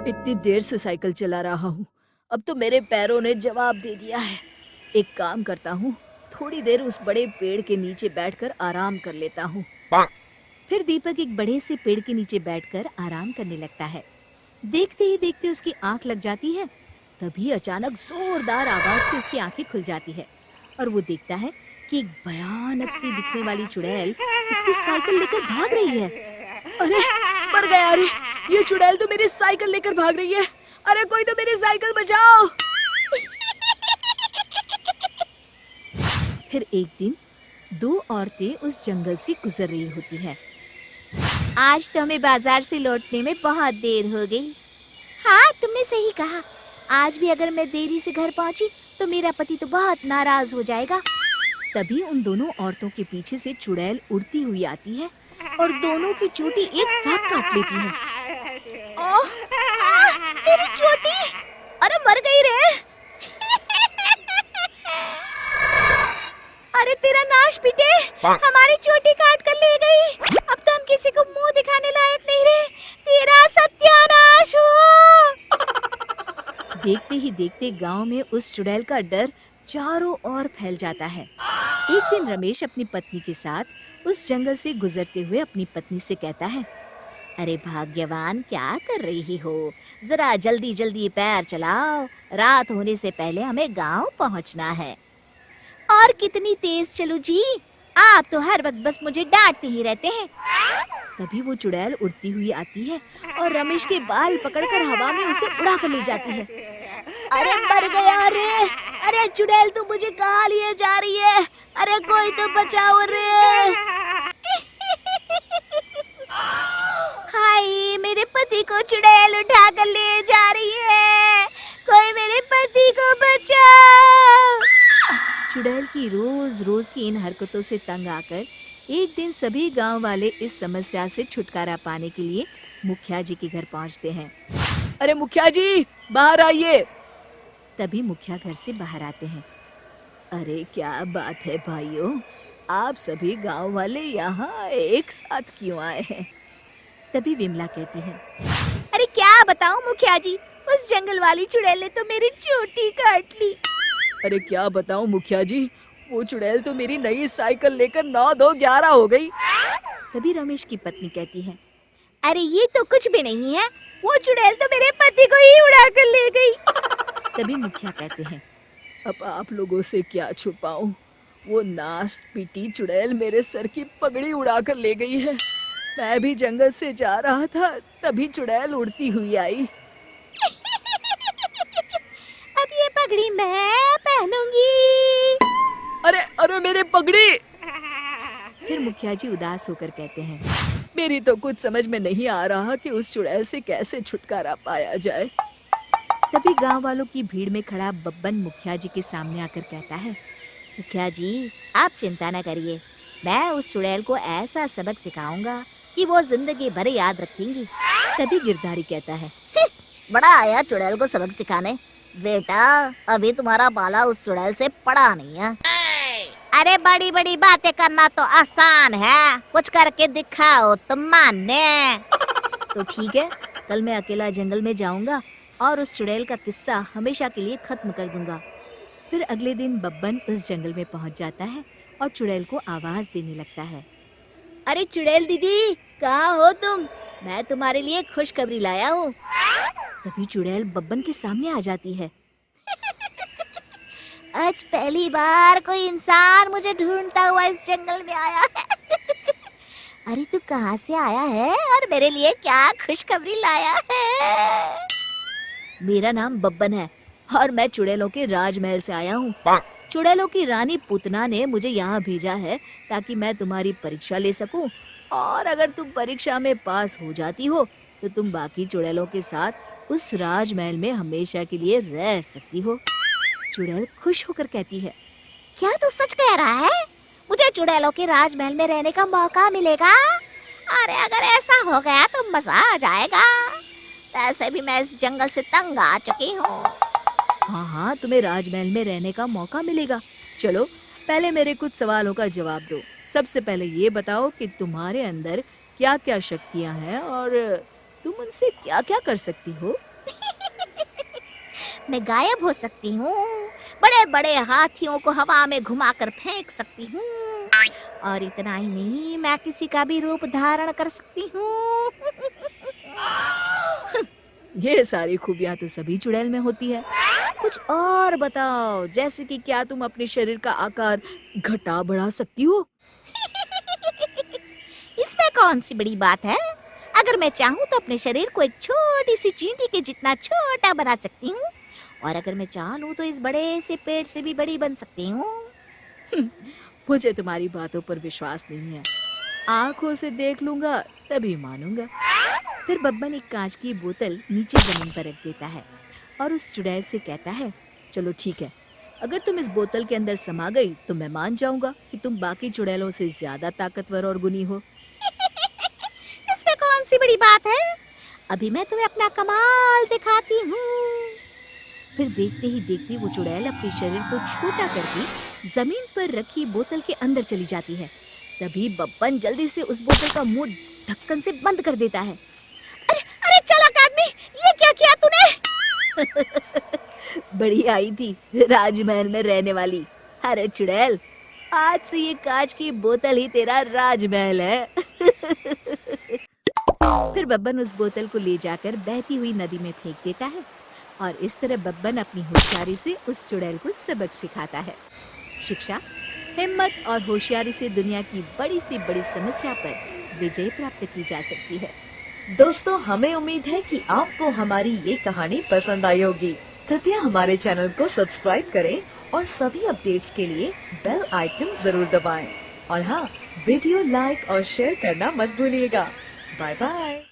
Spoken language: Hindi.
इतनी देर से साइकिल चला रहा हूँ। अब तो मेरे पैरों ने जवाब दे दिया है। एक काम करता हूँ, थोड़ी देर उस बड़े पेड़ के नीचे बैठकर आराम कर लेता हूँ। फिर दीपक एक बड़े से पेड़ के नीचे बैठकर आराम करने लगता है। देखते ही देखते उसकी आंख लग जाती है। तभी अचानक जोरदार आवाज से उसकी आंखें खुल जाती है और वो देखता है कि एक भयानक सी दिखने वाली चुड़ैल उसकी साइकिल लेकर भाग रही है। अरे मर गया! अरे ये चुड़ैल तो मेरी साइकिल लेकर भाग रही है। अरे कोई तो मेरी साइकिल बचाओ! फिर एक दिन दो औरतें उस जंगल से गुजर रही होती है। आज तो हमें बाजार से लौटने में बहुत देर हो गई। हाँ, तुमने सही कहा। आज भी अगर मैं देरी से घर पहुंची तो मेरा पति तो बहुत नाराज हो जाएगा। तभी उन दोनों औरतों के पीछे से चुड़ैल उड़ती हुई आती है और दोनों की चोटी एक साथ काट लेती है। ओह, मेरी चोटी! अरे मर गई रे! अरे तेरा नाश पीटे! हमारी चोटी काट कर ले गई। अब तो हम किसी को मुंह दिखाने लायक नहीं रहे। तेरा सत्यानाश हो! देखते ही देखते गांव में उस चुड़ैल का डर चारों ओर फैल जाता है। एक दिन रमेश अपनी पत्नी के साथ उस जंगल से गुजरते हुए अपनी पत्नी से कहता है, अरे भाग्यवान, क्या कर रही हो? जरा जल्दी जल्दी पैर चलाओ, रात होने से पहले हमें गांव पहुंचना है। और कितनी तेज चलूं जी? आप तो हर वक्त बस मुझे डांटते ही रहते हैं। तभी वो चुड़ैल उड़ती हुई आती है और रमेश के बाल पकड़कर हवा में उसे उड़ा कर ले जाती है। अरे मर गया रे! अरे चुड़ैल तो मुझे कहाँ लिए जा रही है? अरे कोई तो बचाओ रे! हाय, मेरे पति को चुड़ैल उठा कर ले जा रही है। कोई मेरे पति को बचाओ! चुड़ैल की रोज रोज की इन हरकतों से तंग आकर एक दिन सभी गांव वाले इस समस्या से छुटकारा पाने के लिए मुखिया जी के घर पहुंचते हैं। अरे मुखिया जी, बाहर आइए! तभी मुखिया घर से बाहर आते हैं। अरे क्या बात है भाइयों, आप सभी गांव वाले यहाँ एक साथ क्यों आए हैं? तभी विमला कहती है, अरे क्या बताऊं मुखिया जी, उस जंगल वाली चुड़ैल ने तो मेरी चोटी काट ली। अरे क्या बताऊं मुखिया जी, वो चुड़ैल तो मेरी नई साइकिल लेकर 9-2-11 हो गई। तभी रमेश की पत्नी कहती है, अरे ये तो कुछ भी नहीं है, वो चुड़ैल तो मेरे पति को ही उड़ा कर ले गई। तभी मुखिया कहते हैं, अब आप लोगों से क्या छुपाऊं, वो नाश पीटी चुड़ैल मेरे सर की पगड़ी उड़ा कर ले गई है। मैं भी जंगल से जा रहा था, तभी चुड़ैल उड़ती हुई आई। अब ये पगड़ी मैं पहनूंगी। अरे अरे मेरे पगड़ी! फिर मुखिया जी उदास होकर कहते हैं, मेरी तो कुछ समझ में नहीं आ रहा कि उस चुड़ैल से कैसे छुटकारा पाया जाए। तभी गांव वालों की भीड़ में खड़ा बब्बन मुखिया जी के सामने आकर कहता है, मुखिया जी, आप चिंता न करिए, मैं उस चुड़ैल को ऐसा सबक सिखाऊंगा कि वो जिंदगी भर याद रखेंगी। तभी गिरधारी कहता है, बड़ा आया चुड़ैल को सबक सिखाने। बेटा, अभी तुम्हारा बाला उस चुड़ैल से पड़ा नहीं है। अरे बड़ी बड़ी बातें करना तो आसान है, कुछ करके दिखाओ तुम माने। तो ठीक है, कल मैं अकेला जंगल में जाऊंगा और उस चुड़ैल का किस्सा हमेशा के लिए खत्म कर दूंगा। फिर अगले दिन बब्बन उस जंगल में पहुंच जाता है और चुड़ैल को आवाज देने लगता है, अरे चुड़ैल दीदी, कहाँ हो तुम? मैं तुम्हारे लिए खुशखबरी लाया हूँ। तभी चुड़ैल बब्बन के सामने आ जाती है। आज पहली बार कोई इंसान मुझे ढूंढता हुआ इस जंगल में आया है। अरे तू कहाँ से आया है और मेरे लिए क्या खुशखबरी लाया है? मेरा नाम बब्बन है और मैं चुड़ैलों के राजमहल से आया हूँ। चुड़ैलों की रानी पूतना ने मुझे यहाँ भेजा है ताकि मैं तुम्हारी परीक्षा ले सकूं, और अगर तुम परीक्षा में पास हो जाती हो तो तुम बाकी चुड़ैलों के साथ उस राजमहल में हमेशा के लिए रह सकती हो। चुड़ैल खुश होकर कहती है, क्या तू सच कह रहा है? मुझे चुड़ैलों के राजमहल में रहने का मौका मिलेगा? अरे अगर ऐसा हो गया तो मजा आ जाएगा। वैसे भी मैं इस जंगल से तंग आ चुकी हूँ। हाँ हाँ, तुम्हें राजमहल में रहने का मौका मिलेगा। चलो पहले मेरे कुछ सवालों का जवाब दो। सबसे पहले ये बताओ कि तुम्हारे अंदर क्या क्या शक्तियाँ हैं और तुम उनसे क्या क्या कर सकती हो? मैं गायब हो सकती हूँ, बड़े बड़े हाथियों को हवा में घुमाकर फेंक सकती हूँ, और इतना ही नहीं, मैं किसी का भी रूप धारण कर सकती हूँ। ये सारी खूबियां तो सभी चुड़ैल में होती है। कुछ और बताओ, जैसे कि क्या तुम अपने शरीर का आकार घटा बढ़ा सकती हो? इसमें कौन सी बड़ी बात है? अगर मैं चाहूँ तो अपने शरीर को एक छोटी सी चींटी के जितना छोटा बना सकती हूँ, और अगर मैं चाह लूँ तो इस बड़े से पेड़ से भी बड़ी बन सकती हूँ। मुझे तुम्हारी बातों पर विश्वास नहीं है। आंखों से देख लूंगा तभी मानूंगा। फिर बब्बन एक कांच की बोतल नीचे जमीन पर रख देता है और उस चुड़ैल से कहता है, चलो ठीक है, अगर तुम इस बोतल के अंदर समा गई तो मैं मान जाऊंगा कि तुम बाकी चुड़ैलों से ज्यादा ताकतवर और गुनी हो। इसमें कौन सी बड़ी बात है? अभी मैं तुम्हें अपना कमाल दिखाती हूँ। फिर देखते ही देखते वो चुड़ैल अपने शरीर को छोटा करके जमीन पर रखी बोतल के अंदर चली जाती है। तभी बब्बन जल्दी से उस बोतल का मुंह ढक्कन से बंद कर देता है। अरे अरे चालाक आदमी, ये क्या किया तूने? बड़ी आई थी राजमहल में रहने वाली। अरे चुड़ैल, आज से ये कांच की बोतल ही तेरा राजमहल है। फिर बब्बन उस बोतल को ले जाकर बहती हुई नदी में फेंक देता है और इस तरह बब्बन अपनी होशियारी से उस चुड़ैल को सबक सिखाता है। शिक्षा, हिम्मत और होशियारी से दुनिया की बड़ी से बड़ी समस्या पर विजय प्राप्त की जा सकती है। दोस्तों, हमें उम्मीद है कि आपको हमारी ये कहानी पसंद आई होगी। कृपया हमारे चैनल को सब्सक्राइब करें और सभी अपडेट्स के लिए बेल आइकन जरूर दबाएं। और हाँ, वीडियो लाइक और शेयर करना मत भूलिएगा। Bye bye.